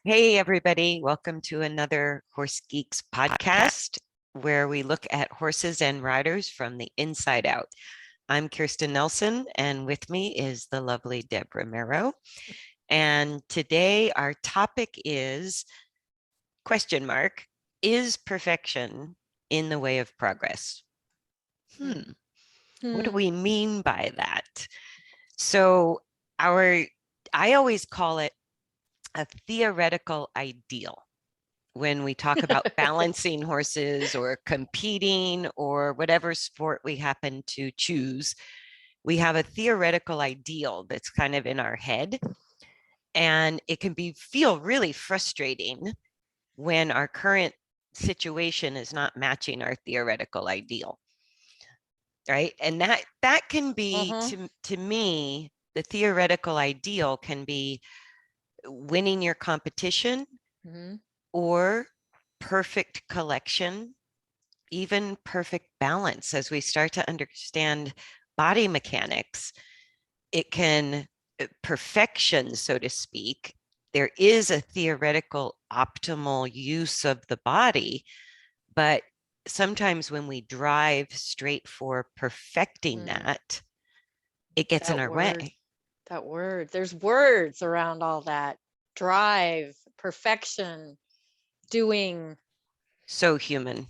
Hey, everybody. Welcome to another Horse Geeks podcast where we look at horses and riders from the inside out. I'm Kirsten Nelsen, and with me is the lovely Deb Romero. And today our topic is question mark, is perfection in the way of progress? What do we mean by that? So I always call it a theoretical ideal when we talk about balancing horses or competing or whatever sport we happen to choose. We have a theoretical ideal that's kind of in our head, and it can feel really frustrating when our current situation is not matching our theoretical ideal, right? And that can be to me, the theoretical ideal can be winning your competition or perfect collection, even perfect balance. As we start to understand body mechanics, it can perfection, so to speak. There is a theoretical optimal use of the body, but sometimes when we drive straight for perfecting that, it gets in our way. That word, there's words around all that. Drive, perfection, doing. So human.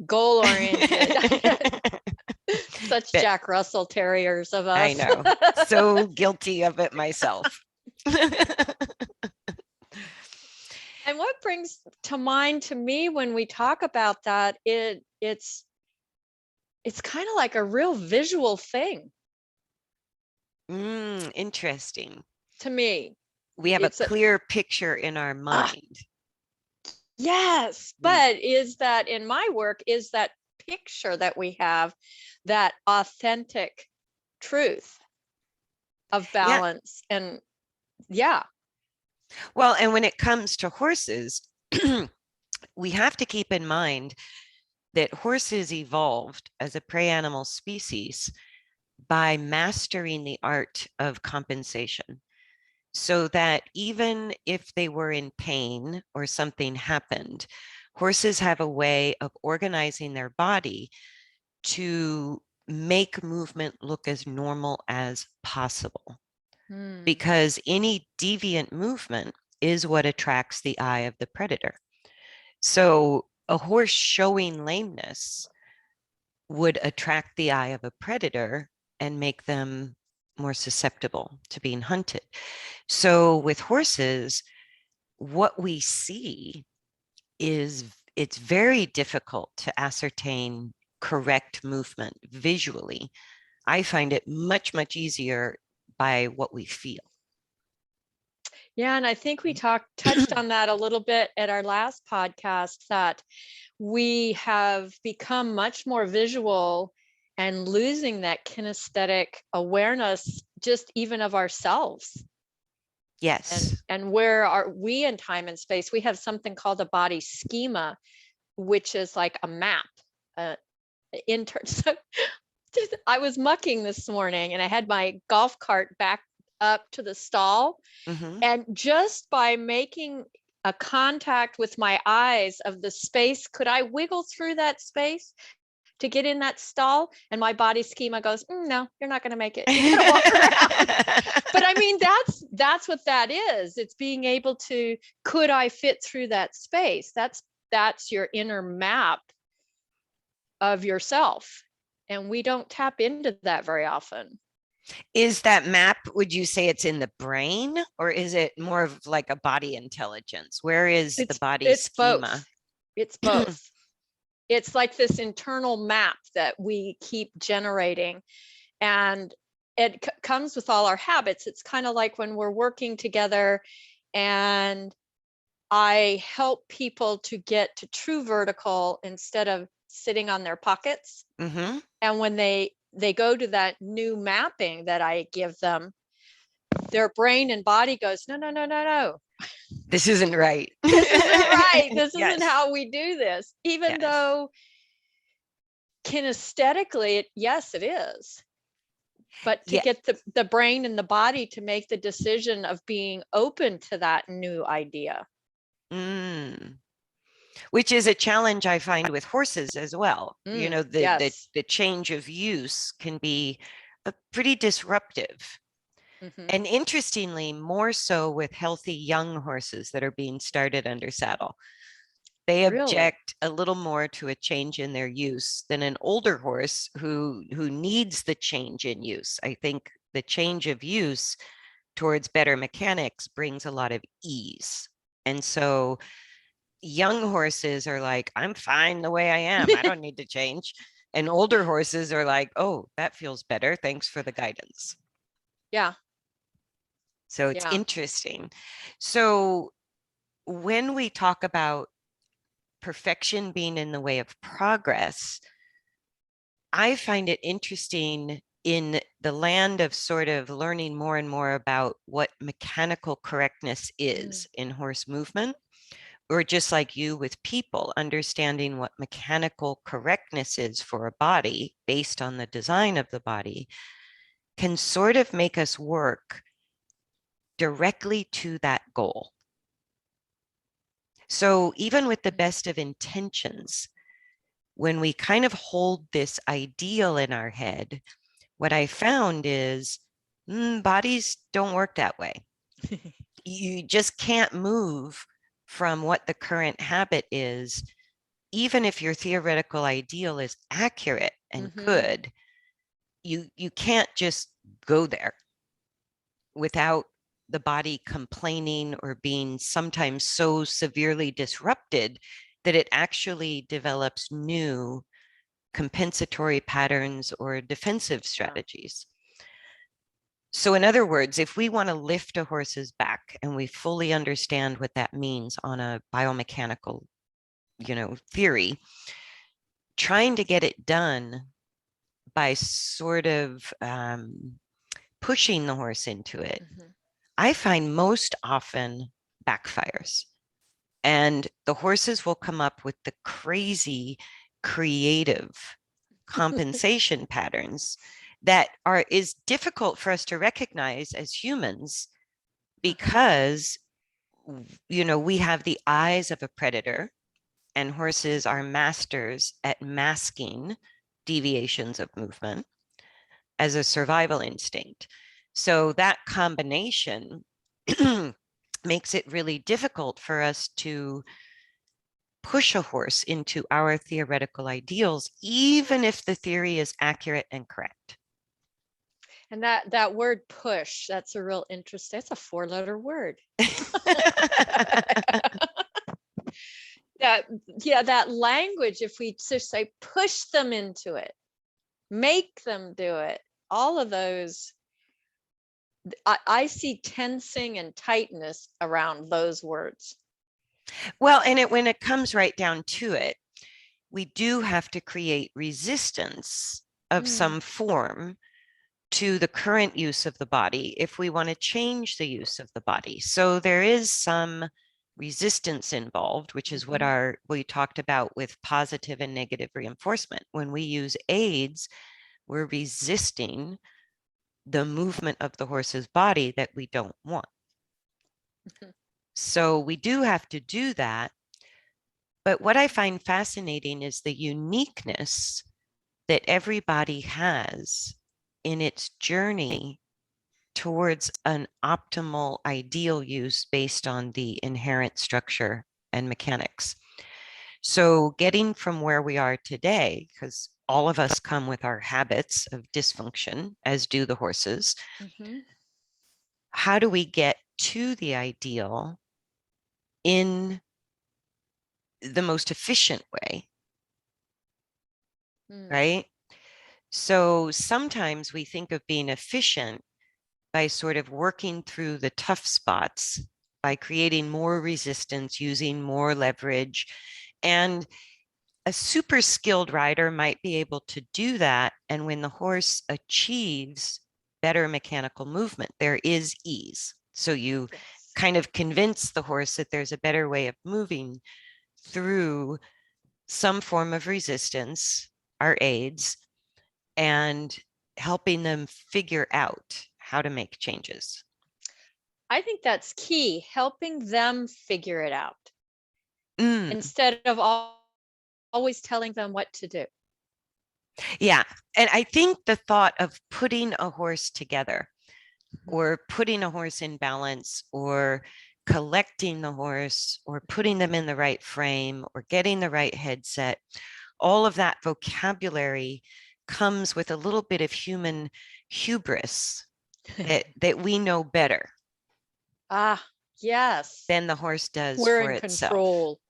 Goal oriented. Such Jack Russell Terriers of us. I know. So guilty of it myself. And what brings to mind to me when we talk about that, it's kind of like a real visual thing. Interesting. To me. We have a clear picture in our mind. Yes, but is that in my work, is that picture that we have that authentic truth of balance? And well, and when it comes to horses, we have to keep in mind that horses evolved as a prey animal species by mastering the art of compensation, so that even if they were in pain or something happened, horses have a way of organizing their body to make movement look as normal as possible. Because any deviant movement is what attracts the eye of the predator. So a horse showing lameness would attract the eye of a predator and make them more susceptible to being hunted. So with horses, what we see is it's very difficult to ascertain correct movement visually. I find it much, much easier by what we feel. Yeah, and I think we touched on that a little bit at our last podcast, that we have become much more visual and losing that kinesthetic awareness just even of ourselves. Yes. And where are we in time and space? We have something called a body schema, which is like a map. So I was mucking this morning and I had my golf cart back up to the stall. And just by making a contact with my eyes of the space, could I wiggle through that space to get in that stall? And my body schema goes, no, you're not going to make it. You're going to walk around. But I mean, that's what that is. It's being able to, could I fit through that space? That's your inner map of yourself. And we don't tap into that very often. Is that map, would you say it's in the brain, or is it more of like a body intelligence? Where is the body schema? It's both. It's like this internal map that we keep generating, and it comes with all our habits. It's kind of like when we're working together and I help people to get to true vertical instead of sitting on their pockets. And when they go to that new mapping that I give them, their brain and body goes, no. This isn't right. This isn't right. This isn't how we do this. Even though kinesthetically, yes, it is. but to Yeah. get the brain and the body to make the decision of being open to that new idea. Mm. Which is a challenge I find with horses as well. You know, Yes. the change of use can be pretty disruptive. Hmm. And interestingly, more so with healthy young horses that are being started under saddle. They Really? object a little more to a change in their use than an older horse who needs the change in use. I think the change of use towards better mechanics brings a lot of ease. And so young horses are like, I'm fine the way I am. I don't need to change. And older horses are like, oh, that feels better. Thanks for the guidance. Yeah. So it's Yeah. interesting. So when we talk about perfection being in the way of progress, I find it interesting in the land of sort of learning more and more about what mechanical correctness is in horse movement, or just like you with people, understanding what mechanical correctness is for a body based on the design of the body can sort of make us work directly to that goal. So even with the best of intentions, when we kind of hold this ideal in our head, what I found is bodies don't work that way. You just can't move from what the current habit is, even if your theoretical ideal is accurate and good. You can't just go there without the body complaining or being sometimes so severely disrupted that it actually develops new compensatory patterns or defensive strategies. So in other words, if we want to lift a horse's back and we fully understand what that means on a biomechanical, theory, trying to get it done by sort of pushing the horse into it, I find most often backfires. And the horses will come up with the crazy creative compensation patterns that is difficult for us to recognize as humans because we have the eyes of a predator, and horses are masters at masking deviations of movement as a survival instinct. So that combination makes it really difficult for us to push a horse into our theoretical ideals, even if the theory is accurate and correct. And that word push, that's a real interesting, it's a 4-letter word. That language, if we just say push them into it, make them do it, all of those, I see tensing and tightness around those words. Well, and when it comes right down to it, we do have to create resistance of some form to the current use of the body if we want to change the use of the body. So there is some resistance involved, which is what we talked about with positive and negative reinforcement. When we use aids, we're resisting the movement of the horse's body that we don't want. So we do have to do that. But what I find fascinating is the uniqueness that everybody has in its journey towards an optimal ideal use based on the inherent structure and mechanics. So getting from where we are today, because all of us come with our habits of dysfunction, as do the horses, how do we get to the ideal in the most efficient way? Right? So sometimes we think of being efficient by sort of working through the tough spots, by creating more resistance, using more leverage. And a super skilled rider might be able to do that. And when the horse achieves better mechanical movement, there is ease. So you kind of convince the horse that there's a better way of moving through some form of resistance, our aids, and helping them figure out how to make changes. I think that's key, helping them figure it out Mm, instead of always telling them what to do. yeah. And I think the thought of putting a horse together Mhm. or putting a horse in balance or collecting the horse or putting them in the right frame or getting the right headset, all of that vocabulary comes with a little bit of human hubris that we know better Ah, yes, than the horse does we're for in itself. control.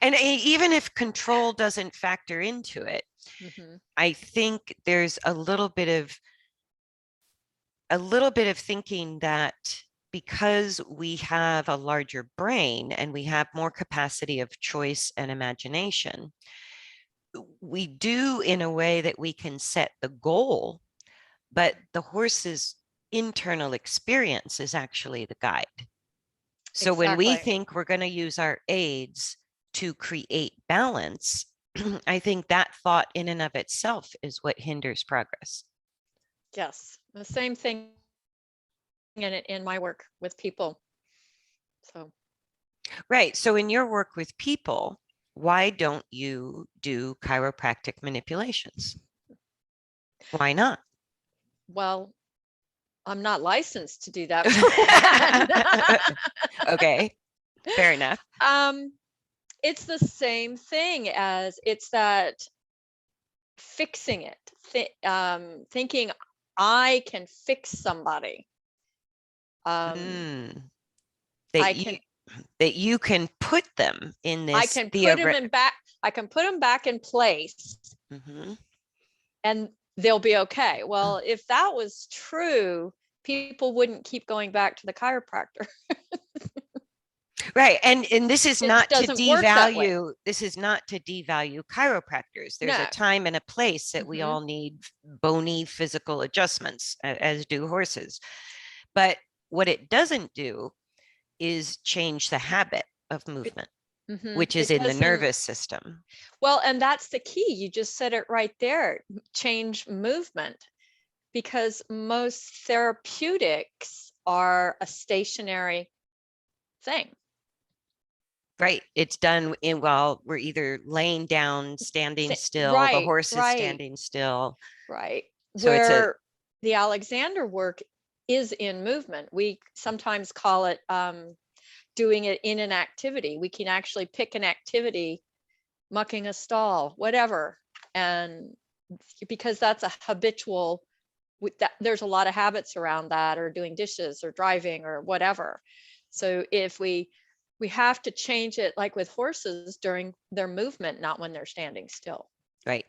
And even if control doesn't factor into it, Mhm. I think there's a little bit of thinking that because we have a larger brain and we have more capacity of choice and imagination, we do in a way that we can set the goal, but the horse's internal experience is actually the guide. So when we Exactly. think we're going to use our aids to create balance, I think that thought in and of itself is what hinders progress. Yes, the same thing in my work with people. So Right. So in your work with people, why don't you do chiropractic manipulations? Why not? well, I'm not licensed to do that for one. Okay, fair enough. Um, it's the same thing as it's that fixing it, thinking I can fix somebody. Mm, that I you can that you can put them in I this can put them in back. I can put them back in place, Mhm. and they'll be okay. Well, if that was true, people wouldn't keep going back to the chiropractor. Right. And this is It not to doesn't work that way. devalue chiropractors. There's a No. time and a place that we Mhm. all need bony physical adjustments, as do horses. But what it doesn't do is change the habit of It, movement, mhm. which is It in the doesn't. nervous system. Well, and that's the key. You just said it right there. Change movement, because most therapeutics are a stationary thing. Right. It's done in while we're either laying down, standing still, the Right, horse is right, standing still. right. So it's a Where the Alexander work is in movement. We sometimes call it doing it in an activity. We can actually pick an activity, mucking a stall, whatever. And because that's a habitual, there's a lot of habits around that, or doing dishes or driving or whatever. So if we have to change it, like with horses, during their movement, not when they're standing still. right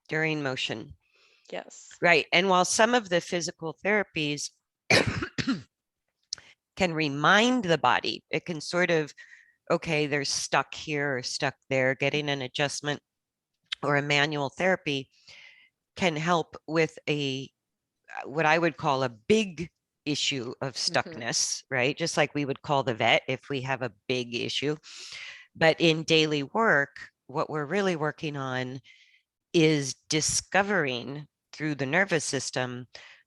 during motion. Yes. Right. And while some of the physical therapies can remind the body, it can sort of, okay, they're stuck here or stuck there, getting an adjustment or a manual therapy can help with a what I would call a big issue of Mm-hmm. stuckness, right? Just like we would call the vet if we have a big issue. But in daily work, what we're really working on is discovering through the nervous system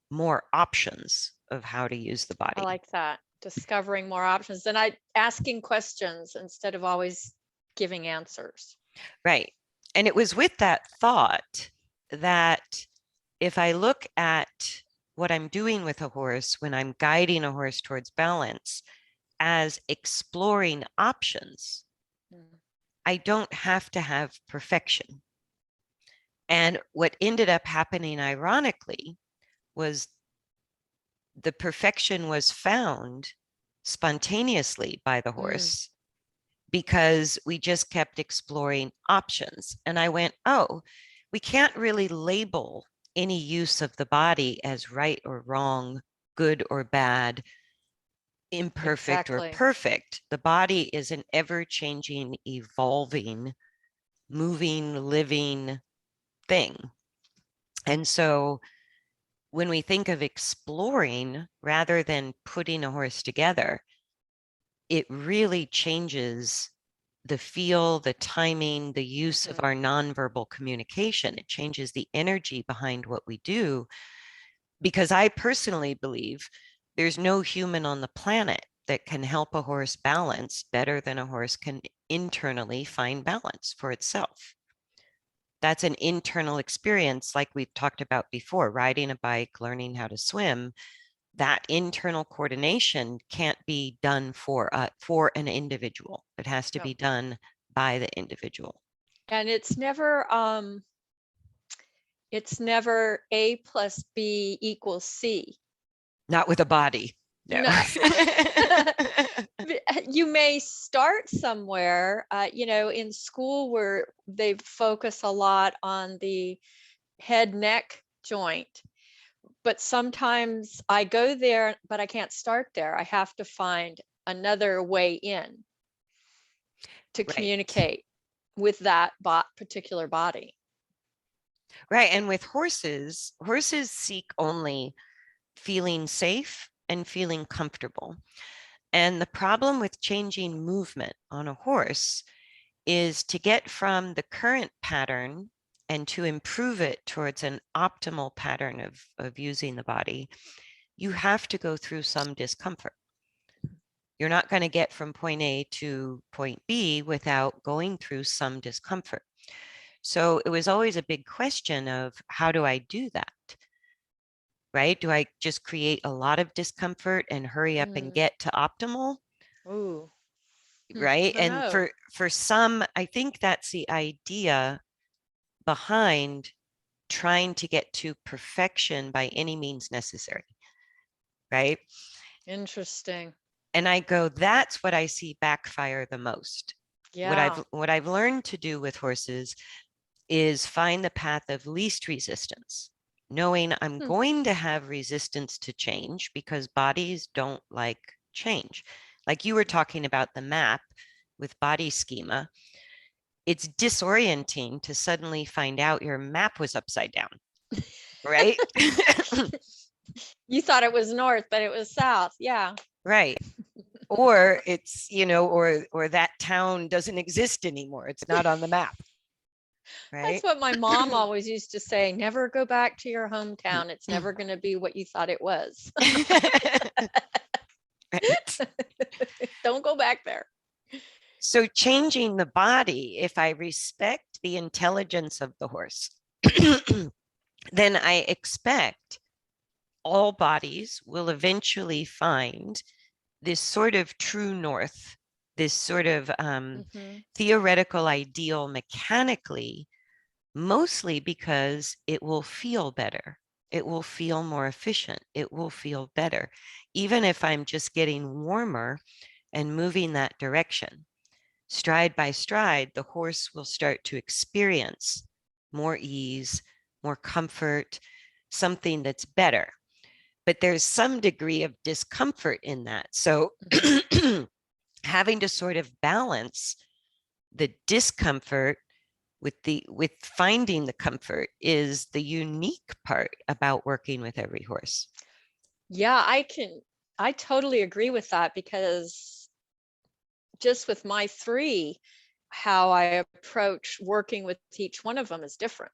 more options of how to use the I body. like that. Discovering more options, and asking questions instead of always giving answers. Right. And it was with that thought that if I look at what I'm doing with a horse when I'm guiding a horse towards balance as exploring options, Mm. I don't have to have perfection. And what ended up happening, ironically, was the perfection was found spontaneously by the Mm. horse because we just kept exploring options. And I went, oh, we can't really label any use of the body as right or wrong, good or bad, imperfect or Exactly. perfect. The body is an ever changing, evolving, moving, living thing. And so when we think of exploring rather than putting a horse together, it really changes the feel, the timing, the use of our nonverbal communication. It changes the energy behind what we do. Because I personally believe there's no human on the planet that can help a horse balance better than a horse can internally find balance for itself. That's an internal experience, like we've talked about before, riding a bike, learning how to swim. That internal coordination can't be done for an individual. It has to Yep. be done by the individual. And it's never A plus B equals C. Not with a body. No. No. You may start somewhere, in school where they focus a lot on the head neck joint, but sometimes I go there, but I can't start there. I have to find another way in to Right. communicate with that particular body. Right. And with horses seek only feeling safe and feeling comfortable. And the problem with changing movement on a horse is to get from the current pattern and to improve it towards an optimal pattern of using the body, you have to go through some discomfort. You're not going to get from point A to point B without going through some discomfort. So it was always a big question of how do I do that? Right? Do I just create a lot of discomfort and hurry up and get to optimal? Ooh. Right? I don't And know. for some, I think that's the idea behind trying to get to perfection by any means necessary. Right? Interesting. And I go, that's what I see backfire the most. Yeah. What I've learned to do with horses is find the path of least resistance, knowing I'm going to have resistance to change because bodies don't like change. Like you were talking about the map with body schema, it's disorienting to suddenly find out your map was upside down, right? You thought it was north, but it was south. Yeah. Right. Or it's, or that town doesn't exist anymore. It's not on the map. Right. That's what my mom always used to say. Never go back to your hometown. It's never going to be what you thought it was. Right. Don't go back there. So changing the body, if I respect the intelligence of the horse, then I expect all bodies will eventually find this sort of true north, this sort of theoretical ideal mechanically, mostly because it will feel better. It will feel more efficient. It will feel better, even if I'm just getting warmer and moving that direction. Stride by stride, the horse will start to experience more ease, more comfort, something that's better. But there's some degree of discomfort in that. So having to sort of balance the discomfort with finding the comfort is the unique part about working with every horse. Yeah, I totally agree with that, because just with my three, how I approach working with each one of them is different.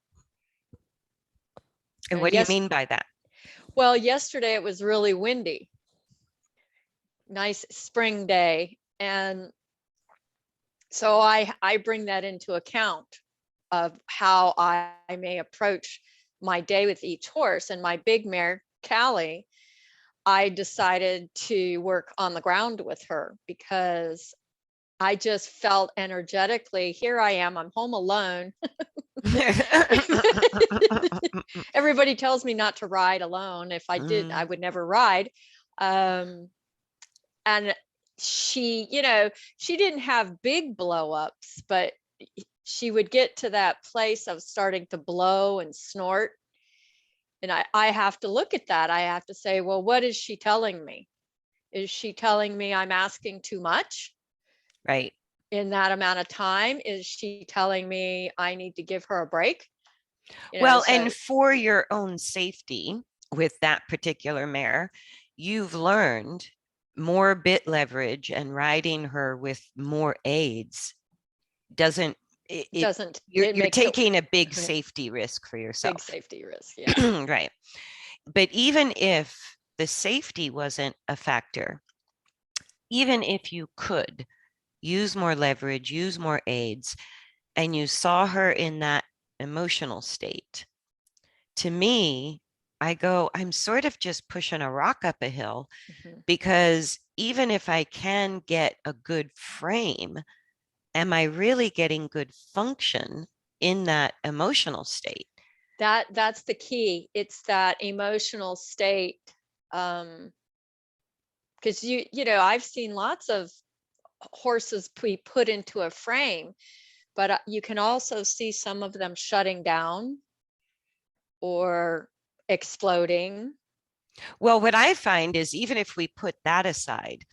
And what do you mean by that? Well, yesterday it was really windy, nice spring day. And so I bring that into account of how I may approach my day with each horse. And my big mare, Callie, I decided to work on the ground with her because I just felt energetically, here I am, I'm home alone. Everybody tells me not to ride alone. If I did, I would never ride. And she, she didn't have big blow ups, but she would get to that place of starting to blow and snort. And I have to look at that. I have to say, well, what is she telling me? Is she telling me I'm asking too much? Right. In that amount of time? Is she telling me I need to give her a break? Well, and for your own safety with that particular mare, you've learned more bit leverage and riding her with more aids doesn't, Doesn't, you're it makes it taking a big safety risk for big yourself. safety risk. Yeah. Right. But even if the safety wasn't a factor, even if you could use more leverage, use more aids, and you saw her in that emotional state, to me, I go, I'm sort of just pushing a rock up a hill, Mhm. because even if I can get a good frame, am I really getting good function in that emotional state? That's the key. It's that emotional state. Because I've seen lots of horses be put into a frame, but you can also see some of them shutting down or exploding. Well, what I find is, even if we put that aside,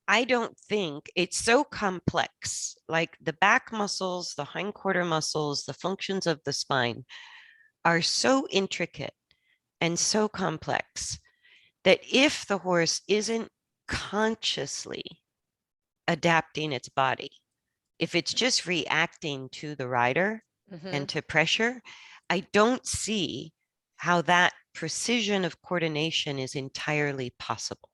I don't think it's so complex. Like the back muscles, the hindquarter muscles, the functions of the spine are so intricate and so complex that if the horse isn't consciously adapting its body, if it's just reacting to the rider Mhm. and to pressure, I don't see how that precision of coordination is entirely possible.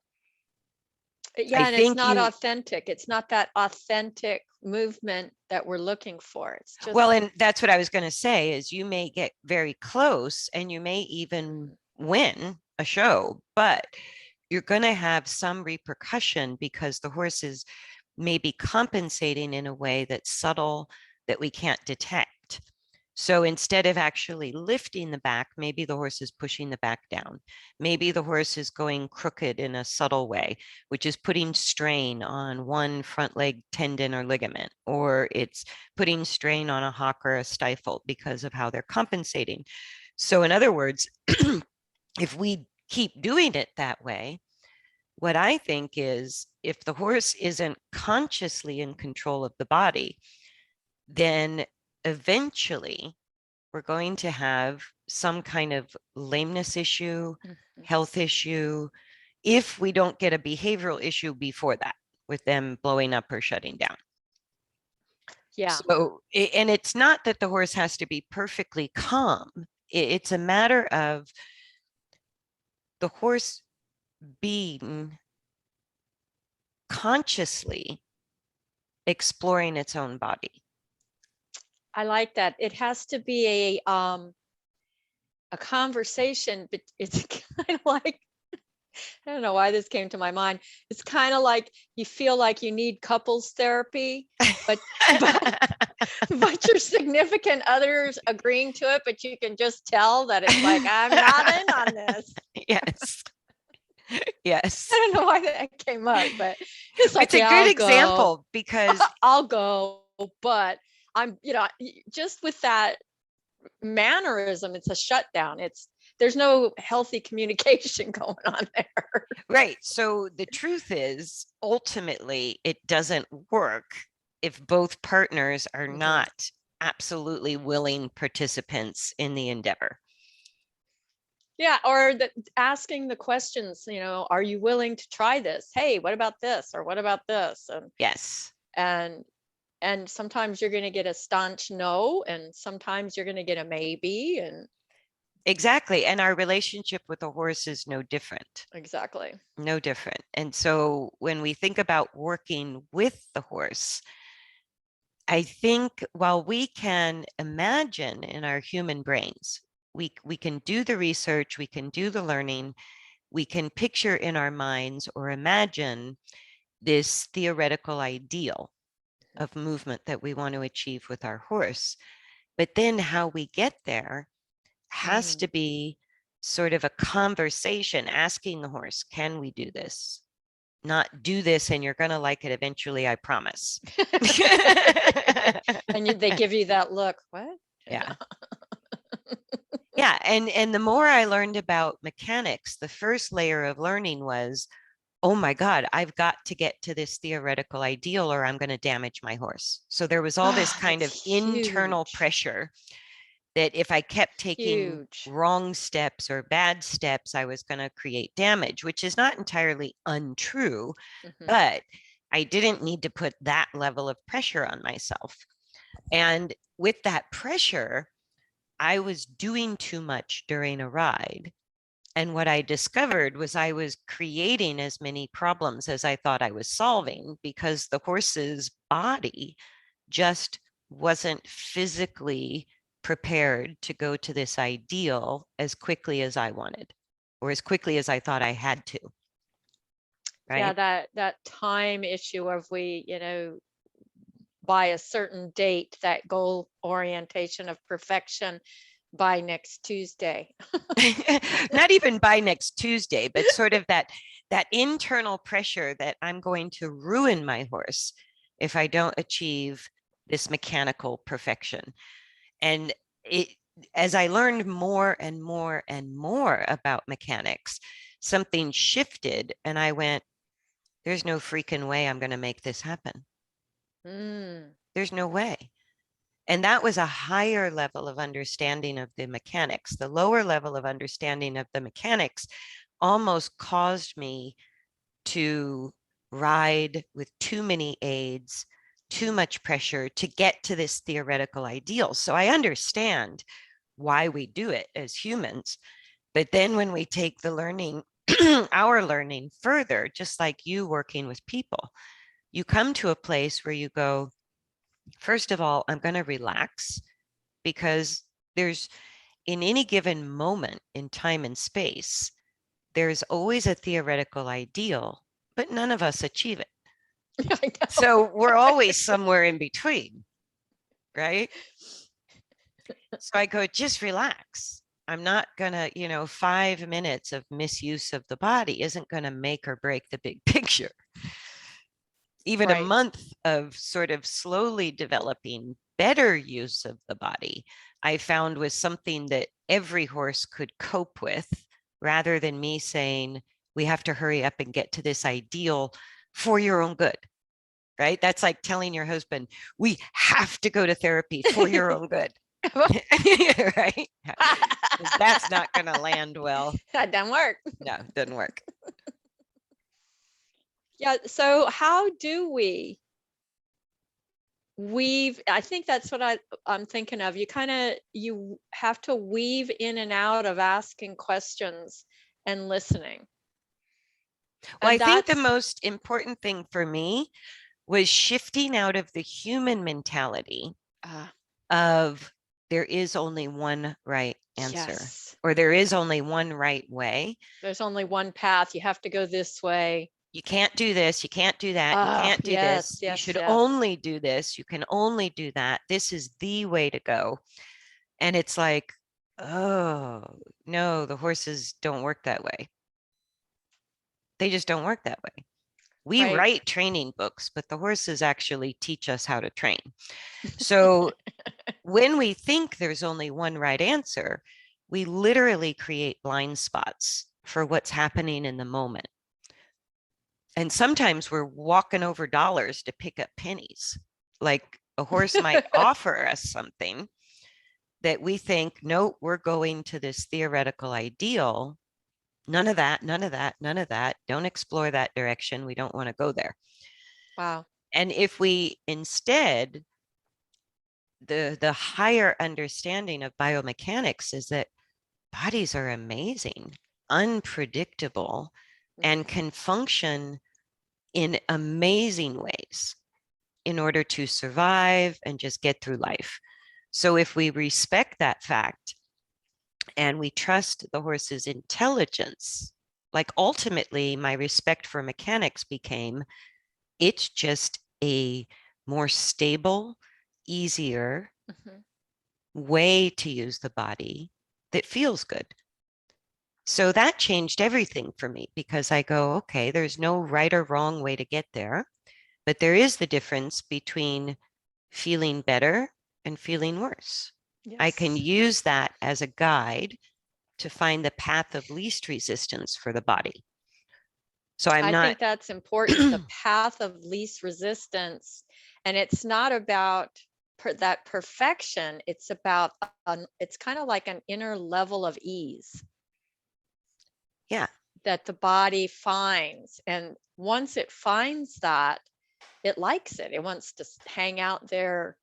I Yeah, and it's think not you, authentic. It's not that authentic movement that we're looking for. It's well, just and that's what I was going to say, is you may get very close and you may even win a show, but you're going to have some repercussion because the horse is maybe compensating in a way that's subtle, that we can't detect. So instead of actually lifting the back, maybe the horse is pushing the back down. Maybe the horse is going crooked in a subtle way, which is putting strain on one front leg tendon or ligament, or it's putting strain on a hock or a stifle because of how they're compensating. So in other words, if we keep doing it that way, what I think is, if the horse isn't consciously in control of the body, then eventually we're going to have some kind of lameness issue, Mhm. health issue, if we don't get a behavioral issue before that with them blowing up or shutting down. Yeah. So, and it's not that the horse has to be perfectly calm. It's a matter of the horse being consciously exploring its own body. I like that. It has to be a conversation, but it's kind of like, I don't know why this came to my mind. It's kind of like you feel like you need couples therapy, but but but your significant other's agreeing to it, but you can just tell that it's like, I'm not in on this. Yes. Yes. I don't know why that came up, but it's like, It's a yeah, good I'll go. example because I'll go, but I'm, just with that mannerism, it's a shutdown. There's no healthy communication going on there. right. So the truth is, ultimately, it doesn't work if both partners are Mhm. not absolutely willing participants in the endeavor. Yeah, or asking the questions, are you willing to try this? Hey, what about this? Or what about this? Yes, And and sometimes you're going to get a staunch no, and sometimes you're going to get a maybe, and exactly. And our relationship with a horse is no different, exactly. no different. And so when we think about working with the horse, I think while we can imagine in our human brains, we can do the research, we can do the learning, we can picture in our minds or imagine this theoretical ideal of movement that we want to achieve with our horse. But then how we get there has Mm. to be sort of a conversation, asking the horse, can we do this? Not do this and you're going to like it eventually, I promise. And they give you that look. What? Yeah. Yeah. And the more I learned about mechanics, the first layer of learning was, oh my God, I've got to get to this theoretical ideal or I'm going to damage my horse. So there was all this Ah, kind of it's internal huge, pressure that if I kept taking huge. wrong steps or bad steps, I was going to create damage, which is not entirely untrue. Mhm. But I didn't need to put that level of pressure on myself. And with that pressure, I was doing too much during a ride. And what I discovered was I was creating as many problems as I thought I was solving, because the horse's body just wasn't physically prepared to go to this ideal as quickly as I wanted, or as quickly as I thought I had to. Yeah, Right. that time issue of by a certain date, that goal orientation of perfection by next Tuesday. Not even by next Tuesday, but sort of that internal pressure that I'm going to ruin my horse if I don't achieve this mechanical perfection. And it, as I learned more and more and more about mechanics, something shifted and I went, there's no freaking way I'm going to make this happen. There's no way. And that was a higher level of understanding of the mechanics. The lower level of understanding of the mechanics almost caused me to ride with too many aids, too much pressure to get to this theoretical ideal. So I understand why we do it as humans. But then when we take the learning, our learning further, just like you working with people, you come to a place where you go, first of all, I'm going to relax, because there's, in any given moment in time and space, there's always a theoretical ideal, but none of us achieve it. I know. So we're always somewhere in between, right? So I go, just relax. I'm not going to, 5 minutes of misuse of the body isn't going to make or break the big picture. Even a Right. month of sort of slowly developing better use of the body, I found was something that every horse could cope with, rather than me saying, we have to hurry up and get to this ideal for your own good. Right? That's like telling your husband, we have to go to therapy for your own good. Right? That's not going to land well. That doesn't work. No, it doesn't work. Yeah. So how do we weave? I think that's what I'm thinking of. You have to weave in and out of asking questions and listening. Well, I And think the that's most important thing for me was shifting out of the human mentality of there is only one right answer, yes. or there is only one right way. There's only one path. You have to go this way. You can't do this. You can't do that. You can't do Yes, this. You yes, should yes. only do this. You can only do that. This is the way to go. And it's like, oh, no, the horses don't work that way. They just don't work that way. We Right. write training books, but the horses actually teach us how to train. So when we think there's only one right answer, we literally create blind spots for what's happening in the moment. And sometimes we're walking over dollars to pick up pennies. Like a horse might offer us something that we think, no, we're going to this theoretical ideal. None of that, none of that, none of that. Don't explore that direction. We don't want to go there. Wow. And if we instead, the higher understanding of biomechanics is that bodies are amazing, unpredictable, and can function in amazing ways in order to survive and just get through life. So if we respect that fact and we trust the horse's intelligence, like ultimately my respect for mechanics became, it's just a more stable, easier way to use the body that feels good. So that changed everything for me, because I go, okay, there's no right or wrong way to get there, but there is the difference between feeling better and feeling worse. Yes. I can use that as a guide to find the path of least resistance for the body. So I think that's important, the path of least resistance. And it's not about that perfection. It's about, it's kind of like an inner level of ease. Yeah. That the body finds. And once it finds that, it likes it. It wants to hang out there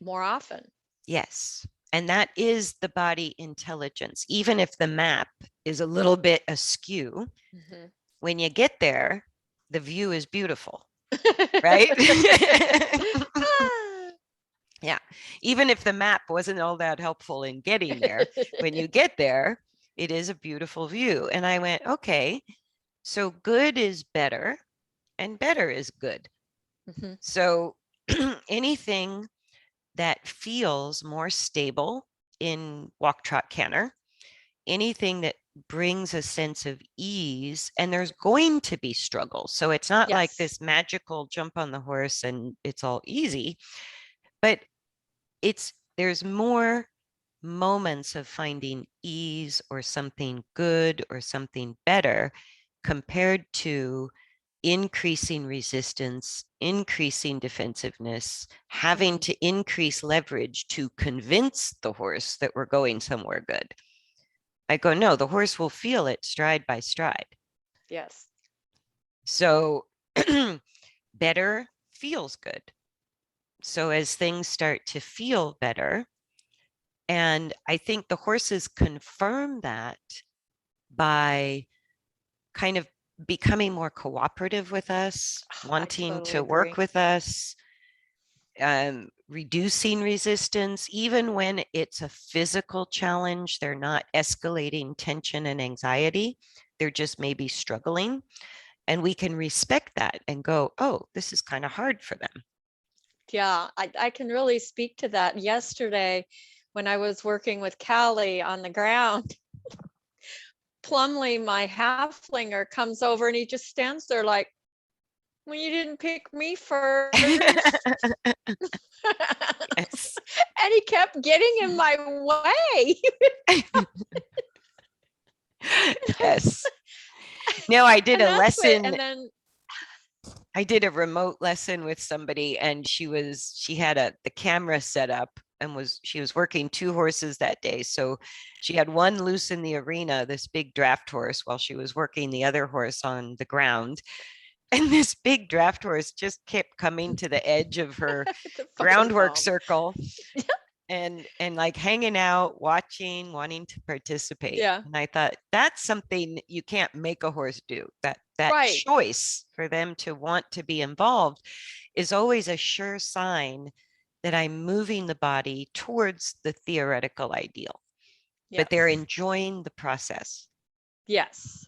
more often. Yes. And that is the body intelligence. Even if the map is a little bit askew, when you get there, the view is beautiful, right? Yeah. Even if the map wasn't all that helpful in getting there, when you get there, it is a beautiful view. And I went, okay, so good is better and better is good. So anything that feels more stable in walk, trot, canter, anything that brings a sense of ease, and there's going to be struggle. So it's not like Yes. this magical jump on the horse and it's all easy, but there's more moments of finding ease or something good or something better compared to increasing resistance, increasing defensiveness, having to increase leverage to convince the horse that we're going somewhere good. I go, no, the horse will feel it stride by stride. Yes. So better feels good. So as things start to feel better, and I think the horses confirm that by kind of becoming more cooperative with us, wanting totally to work agree. with us, reducing resistance, even when it's a physical challenge, they're not escalating tension and anxiety. They're just maybe struggling. And we can respect that and go, oh, this is kind of hard for them. Yeah, I can really speak to that. Yesterday, when I was working with Callie on the ground, Plumley, my halflinger, comes over and he just stands there like, well, you didn't pick me first. Yes. And he kept getting in my way. Yes. No, I did And a that's what, lesson. and then I did a remote lesson with somebody, and she had the camera set up and she was working 2 horses that day. So she had one loose in the arena, this big draft horse, while she was working the other horse on the ground. And this big draft horse just kept coming to the edge of her groundwork circle and like hanging out, watching, wanting to participate. Yeah. And I thought that's something you can't make a horse do. That Right. choice for them to want to be involved is always a sure sign that I'm moving the body towards the theoretical ideal. But they're enjoying the process. Yes.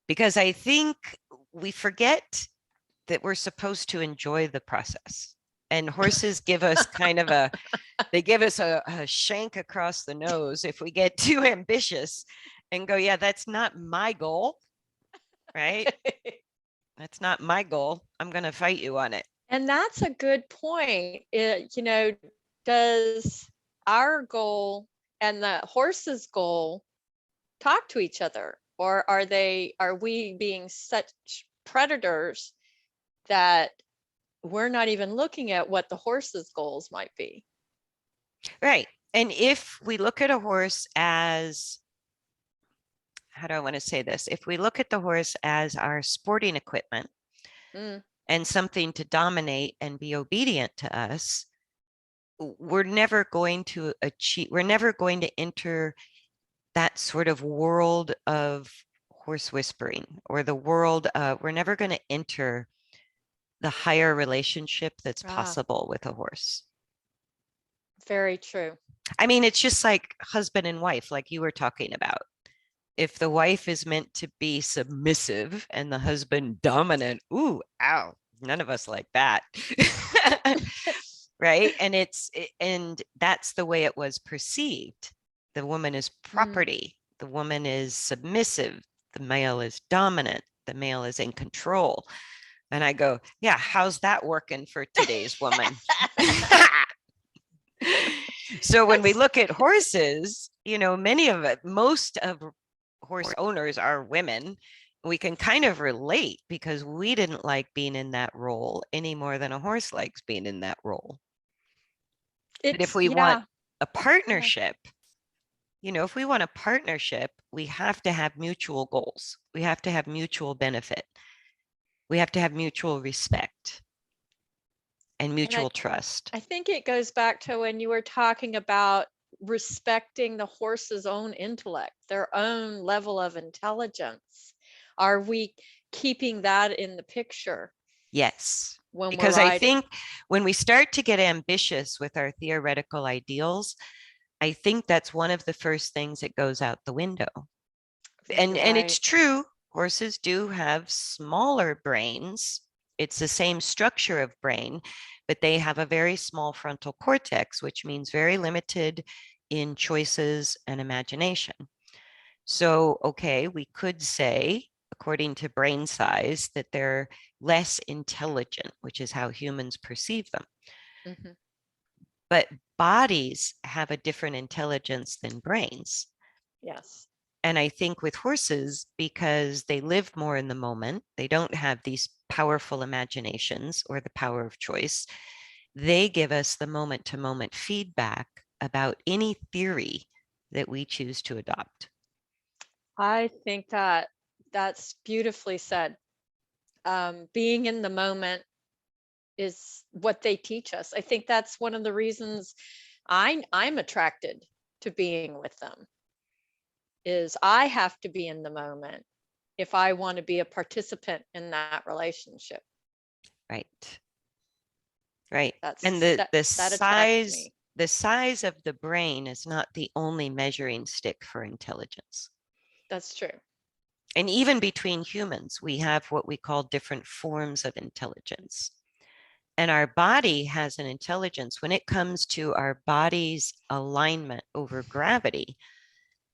Because I think we forget that we're supposed to enjoy the process. And horses give us kind of they give us a shank across the nose if we get too ambitious and go, yeah, that's not my goal, right? That's not my goal. I'm going to fight you on it. And that's a good point. Does our goal and the horse's goal talk to each other? Or are we being such predators that we're not even looking at what the horse's goals might be? Right. And if we look at a horse as, how do I want to say this? If we look at the horse as our sporting equipment and something to dominate and be obedient to us, we're never going to enter that sort of world of horse whispering, or the world we're never going to enter the higher relationship that's possible with a horse. Very true. I mean, it's just like husband and wife, like you were talking about. If the wife is meant to be submissive and the husband dominant, ooh, ow, none of us like that. Right. And that's the way it was perceived. The woman is property. The woman is submissive. The male is dominant. The male is in control. And I go, yeah, how's that working for today's woman? So when we look at horses, most of horse owners are women. We can kind of relate because we didn't like being in that role any more than a horse likes being in that role. But if we want a partnership, if we want a partnership, we have to have mutual goals. We have to have mutual benefit. We have to have mutual respect. and And mutual trust. I think it goes back to when you were talking about respecting the horse's own intellect, their own level of intelligence. Are we keeping that in the picture Yes, when we're because I riding? think when we start to get ambitious with our theoretical ideals, I think that's one of the first things that goes out the window. You're And it's right. true, horses do have smaller brains. It's the same structure of brain, but they have a very small frontal cortex, which means very limited in choices and imagination. So, okay, we could say, according to brain size, that they're less intelligent, which is how humans perceive them. Mm-hmm. But bodies have a different intelligence than brains. Yes. And I think with horses, because they live more in the moment, they don't have these powerful imaginations or the power of choice. They give us the moment to moment feedback about any theory that we choose to adopt. I think that that's beautifully said. Being in the moment is what they teach us. I think that's one of the reasons I'm attracted to being with them, is I have to be in the moment if I want to be a participant in that relationship. Right. Right. And That's that attracts me. the size of the brain is not the only measuring stick for intelligence. That's true. And even between humans, we have what we call different forms of intelligence. And our body has an intelligence when it comes to our body's alignment over gravity.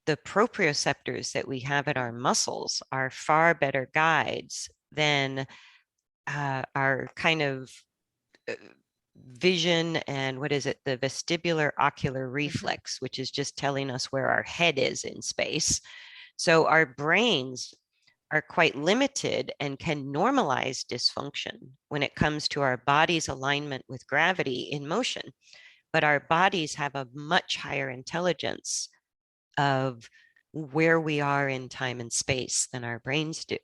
The proprioceptors that we have in our muscles are far better guides than our kind of vision and what is it, the vestibular ocular reflex, which is just telling us where our head is in space. So our brains are quite limited and can normalize dysfunction when it comes to our body's alignment with gravity in motion. But our bodies have a much higher intelligence of where we are in time and space than our brains do.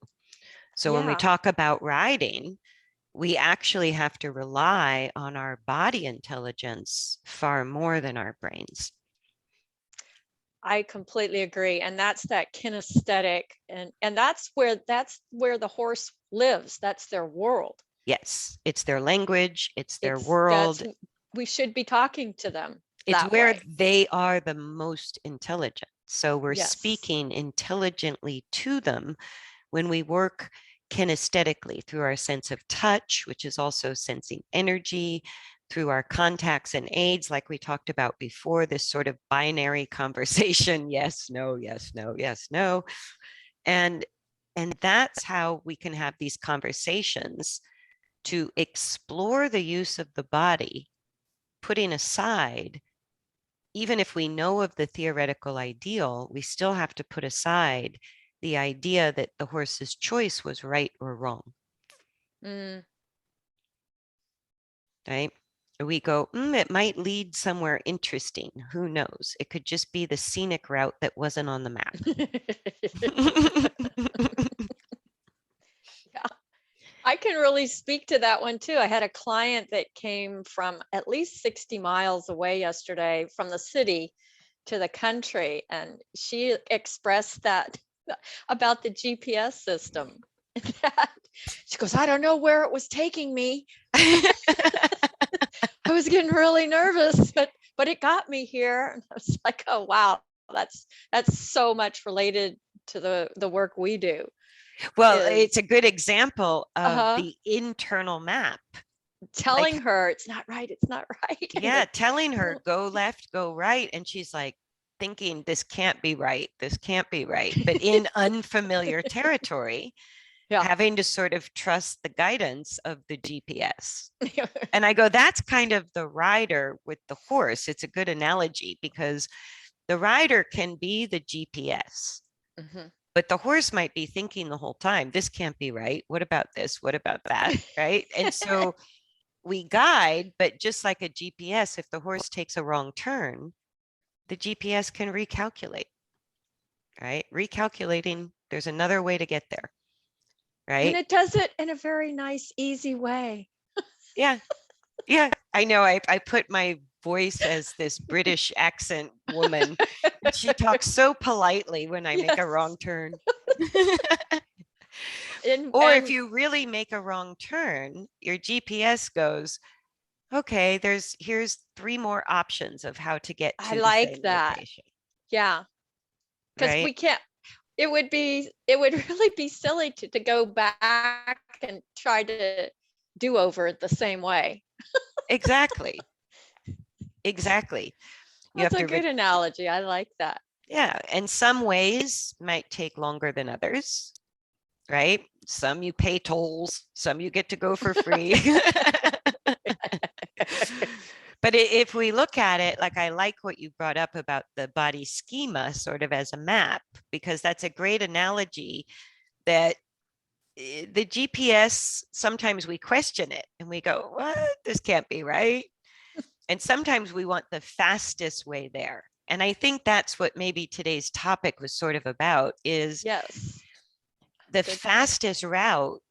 So when we Yeah, talk about riding, we actually have to rely on our body intelligence far more than our brains. I completely agree. And that's that kinesthetic, and that's where the horse lives. That's their world. Yes, it's their language, it's their It's that's world, we should be talking to them it's that where way. they are the most intelligent. So we're Yes. speaking intelligently to them when we work kinesthetically through our sense of touch, which is also sensing energy, through our contacts and aids, like we talked about before, this sort of binary conversation, yes, no, yes, no, yes, no. And that's how we can have these conversations to explore the use of the body, putting aside, even if we know of the theoretical ideal, we still have to put aside the idea that the horse's choice was right or wrong, Mm. right? We go, it might lead somewhere interesting. Who knows? It could just be the scenic route that wasn't on the map. Yeah, I can really speak to that one too. I had a client that came from at least 60 miles away yesterday from the city to the country, and she expressed that about the GPS system. She goes, I don't know where it was taking me. I was getting really nervous, but it got me here. And I was like, oh wow, that's so much related to the work we do. Well, Is it's a good example of uh-huh the internal map. telling Like, her it's not right. And yeah, telling her go left, go right. And she's like thinking, this can't be right. This can't be right. But in unfamiliar territory, yeah. having to sort of trust the guidance of the GPS. And I go, that's kind of the rider with the horse. It's a good analogy because the rider can be the GPS, Mhm. but the horse might be thinking the whole time, this can't be right. What about this? What about that? Right. And so we guide, but just like a GPS, if the horse takes a wrong turn, the GPS can recalculate, right? Recalculating, there's another way to get there, And right? it does it in a very nice, easy way. Yeah. Yeah, I know. I put my voice as this British accent woman, and she talks so politely when I make a Yes. wrong turn. Or if And you really make a wrong turn, your GPS goes, okay, here's 3 more options of how to get I to the like same that. location, Yeah. Because right? we can't, it would really be silly to go back and try to do over it the same way. Exactly. Exactly. You That's have a to, good analogy. I like that. yeah, and some ways might take longer than others, right? Some you pay tolls, some you get to go for free. But if we look at it, like I like what you brought up about the body schema sort of as a map, because that's a great analogy that the GPS, sometimes we question it and we go, what? This can't be right. And sometimes we want the fastest way there. And I think that's what maybe today's topic was sort of about is Yes. the Good point. fastest route,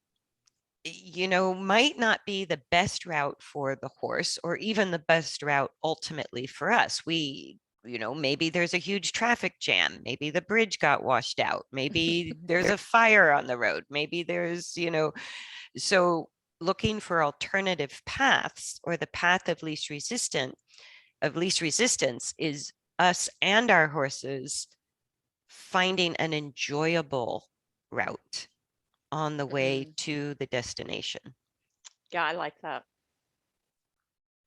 might not be the best route for the horse or even the best route ultimately for us. Maybe there's a huge traffic jam. Maybe the bridge got washed out. Maybe there's a fire on the road. Maybe so looking for alternative paths or the path of least resistance is us and our horses finding an enjoyable route on the way Mm, to the destination. yeah, I like that.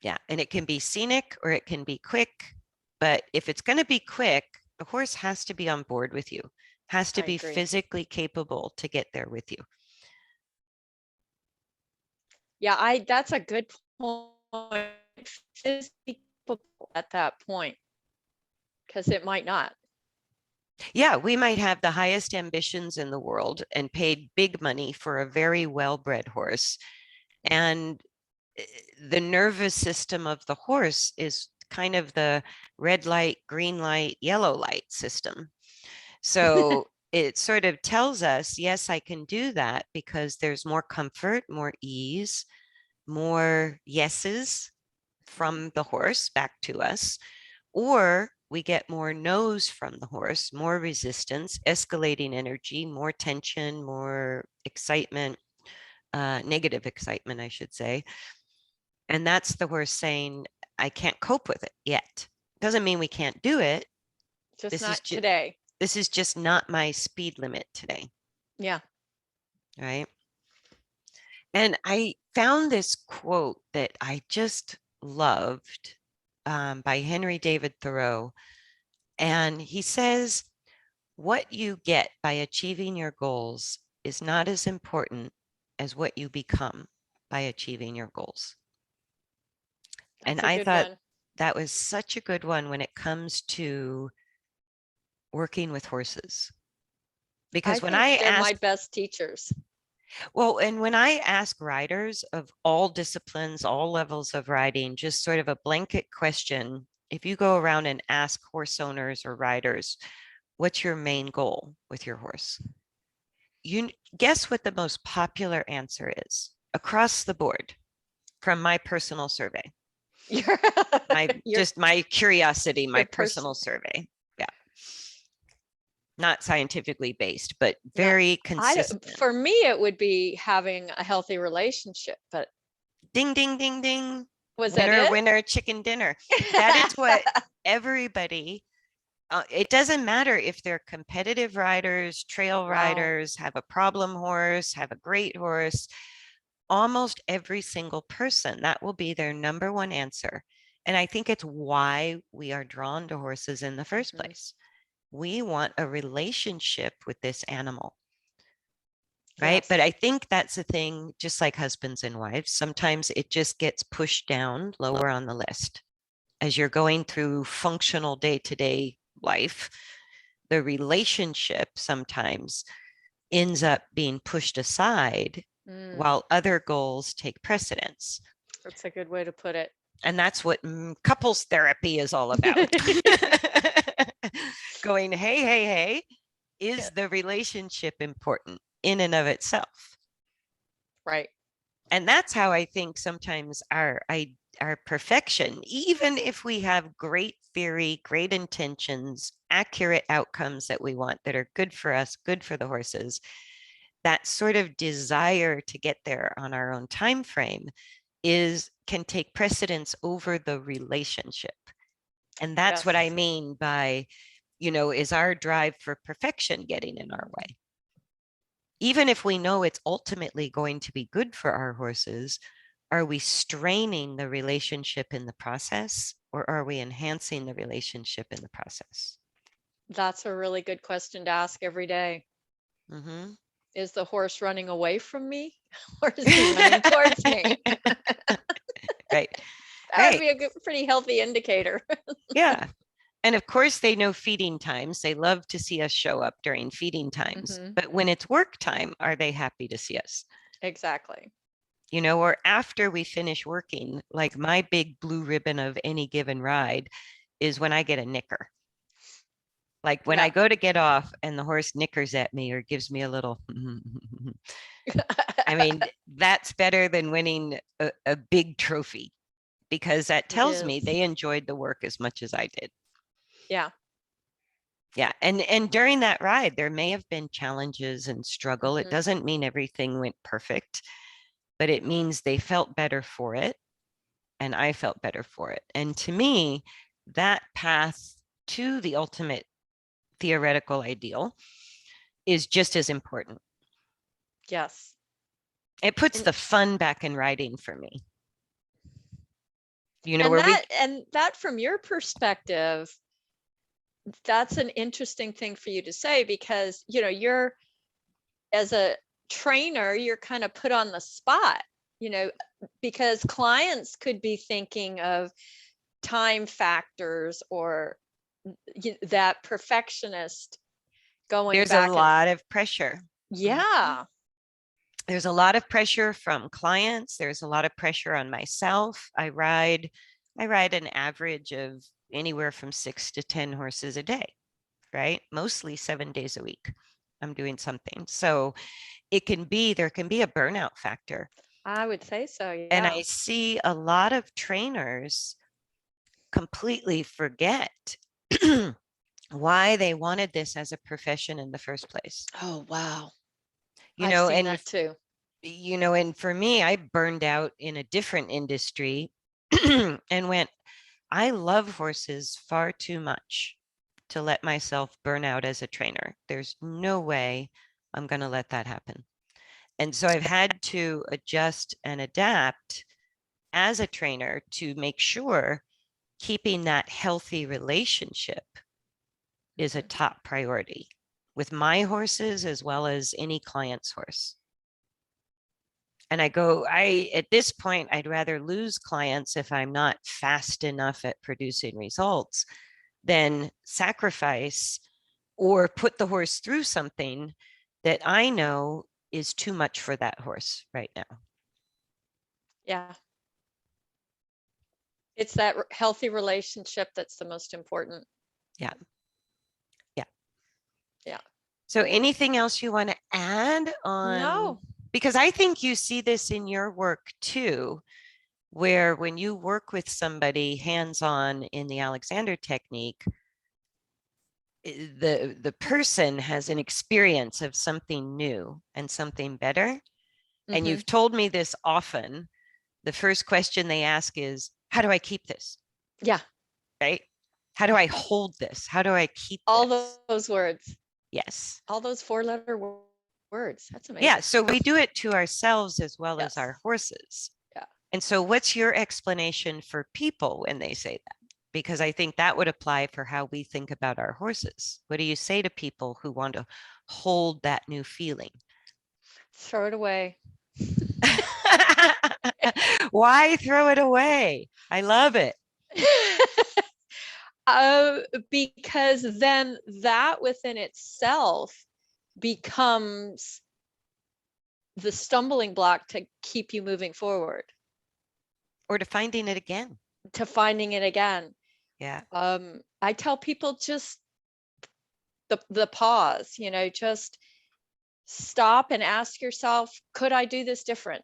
Yeah, and it can be scenic or it can be quick, but if it's going to be quick, the horse has to be on board with you, has to I be agree. physically capable to get there with you. Yeah, that's a good point. Physically capable at that point, because it might not. Yeah, we might have the highest ambitions in the world and paid big money for a very well-bred horse. And the nervous system of the horse is kind of the red light, green light, yellow light system. So it sort of tells us, yes, I can do that because there's more comfort, more ease, more yeses from the horse back to us, or we get more no's from the horse, more resistance, escalating energy, more tension, more excitement, negative excitement, I should say. And that's the horse saying, I can't cope with it yet. Doesn't mean we can't do it. Just This is not just today. this is just not my speed limit today, Yeah. right? And I found this quote that I just loved by Henry David Thoreau. And he says, what you get by achieving your goals is not as important as what you become by achieving your goals. And That's a I good thought one. that was such a good one when it comes to working with horses. I Because when think I they're my ask, best teachers. and when I ask riders of all disciplines, all levels of riding, just sort of a blanket question, if you go around and ask horse owners or riders, what's your main goal with your horse? You guess what the most popular answer is across the board from my personal survey. Your your My curiosity, my your personal person. survey. Yeah. Not scientifically based, but No, very I don't, consistent. for me it would be having a healthy relationship, but Ding, ding, ding, ding. was that Winner, it? winner, chicken dinner. That is what everybody, it doesn't matter if they're competitive riders, trail Wow. riders, have a problem horse, have a great horse. Almost every single person, that will be their number one answer. And I think it's why we are drawn to horses in the first Mhm. place. We want a relationship with this animal, right? But Yes. I think that's the thing, just like husbands and wives, sometimes it just gets pushed down lower on the list. As you're going through functional day-to-day life, the relationship sometimes ends up being pushed aside Mm, while other goals take precedence. that's a good way to put it. And that's what couples therapy is all about. Going, hey, hey, hey, Yeah, is the relationship important in and of itself? right. And that's how I think sometimes our perfection, even if we have great theory, great intentions, accurate outcomes that we want that are good for us, good for the horses, that sort of desire to get there on our own time frame can take precedence over the relationship. And that's what I mean by, is our drive for perfection getting in our way? Even if we know it's ultimately going to be good for our horses, are we straining the relationship in the process, or are we enhancing the relationship in the process? That's a really good question to ask every day. Mm-hmm. Is the horse running away from me or is he running towards me? Right. That would be a pretty healthy indicator. Yeah. And of course, they know feeding times. They love to see us show up during feeding times. Mhm. But when it's work time, are they happy to see us? Exactly. Or after we finish working, like my big blue ribbon of any given ride is when I get a nicker. Like when I go to get off and the horse nickers at me or gives me a little, I mean, that's better than winning a big trophy, because that tells me they enjoyed the work as much as I did. Yeah. Yeah. And during that ride, there may have been challenges and struggle. It doesn't mean everything went perfect, but it means they felt better for it. And I felt better for it. And to me, that path to the ultimate theoretical ideal is just as important. Yes. It puts the fun back in riding for me. And that from your perspective, that's an interesting thing for you to say, because you're, as a trainer, you're kind of put on the spot, because clients could be thinking of time factors or that perfectionist going There's back. A lot of pressure. Yeah. There's a lot of pressure from clients. There's a lot of pressure on myself. I ride an average of anywhere from 6 to 10 horses a day, right? Mostly 7 days a week. I'm doing something. So there can be a burnout factor. I would say so. Yeah. And I see a lot of trainers completely forget why they wanted this as a profession in the first place. Oh, wow. I've seen that too. And for me, I burned out in a different industry and went, I love horses far too much to let myself burn out as a trainer. There's no way I'm going to let that happen. And so I've had to adjust and adapt as a trainer to make sure keeping that healthy relationship is a top priority with my horses as well as any client's horse. And at this point, I'd rather lose clients if I'm not fast enough at producing results than sacrifice or put the horse through something that I know is too much for that horse right now. Yeah. It's that healthy relationship that's the most important. Yeah. Yeah. Yeah. So anything else you want to add on? No. Because I think you see this in your work too, where when you work with somebody hands-on in the Alexander technique, the person has an experience of something new and something better. And you've told me this often. The first question they ask is, how do I keep this? Yeah. Right? How do I hold this? How do I keep all this? those words? Yes. All those 4-letter words. That's amazing. Yeah. So we do it to ourselves as well as our horses. Yeah. And so what's your explanation for people when they say that? Because I think that would apply for how we think about our horses. What do you say to people who want to hold that new feeling? Throw it away. Why throw it away? I love it. Because then that within itself becomes the stumbling block to keep you moving forward. Or to finding it again. To finding it again. Yeah. I tell people just the pause, just stop and ask yourself, could I do this different?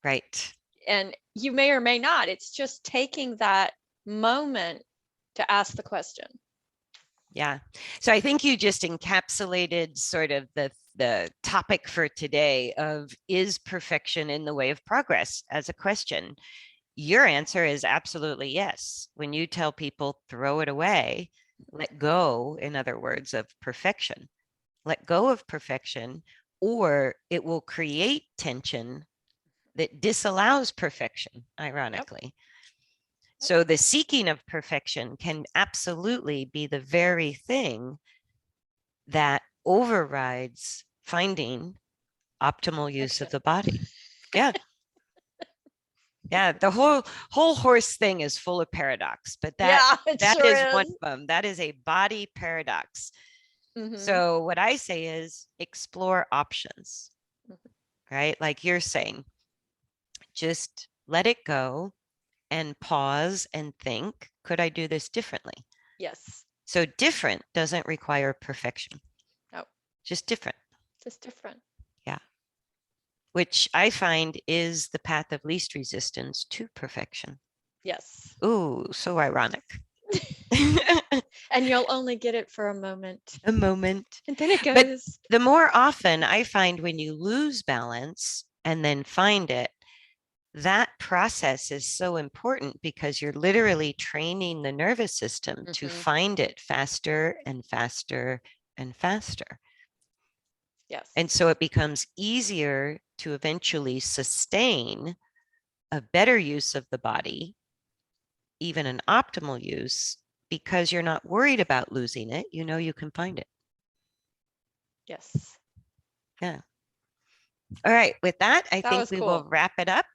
Right. And you may or may not. It's just taking that moment to ask the question. Yeah. So I think you just encapsulated sort of the topic for today of, is perfection in the way of progress, as a question. Your answer is absolutely yes. When you tell people throw it away, let go, in other words, of perfection. Let go of perfection, or it will create tension that disallows perfection, ironically. So the seeking of perfection can absolutely be the very thing that overrides finding optimal use of the body. Yeah. Yeah, the whole horse thing is full of paradox, but Yeah, it that sure is one is. of them. That is a body paradox. Mhm. So what I say is explore options, right? Like you're saying, just let it go and pause and think, could I do this differently? Yes. So different doesn't require perfection. No, Just different. just different. Yeah. Which I find is the path of least resistance to perfection. Yes. Ooh, so ironic. And you'll only get it for a moment. A moment. And then it But goes. the more often I find when you lose balance and then find it, that process is so important because you're literally training the nervous system to find it faster and faster and faster. Yes. And so it becomes easier to eventually sustain a better use of the body, even an optimal use, because you're not worried about losing it. You know, you can find it. Yes. Yeah. All right. With that, I That think was we will cool. wrap it up.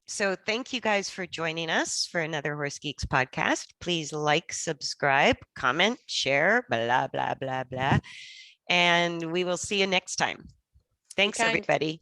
So thank you guys for joining us for another Horse Geeks podcast. Please like, subscribe, comment, share, blah, blah, blah, blah. And we will see you next time. Thanks, kind. everybody.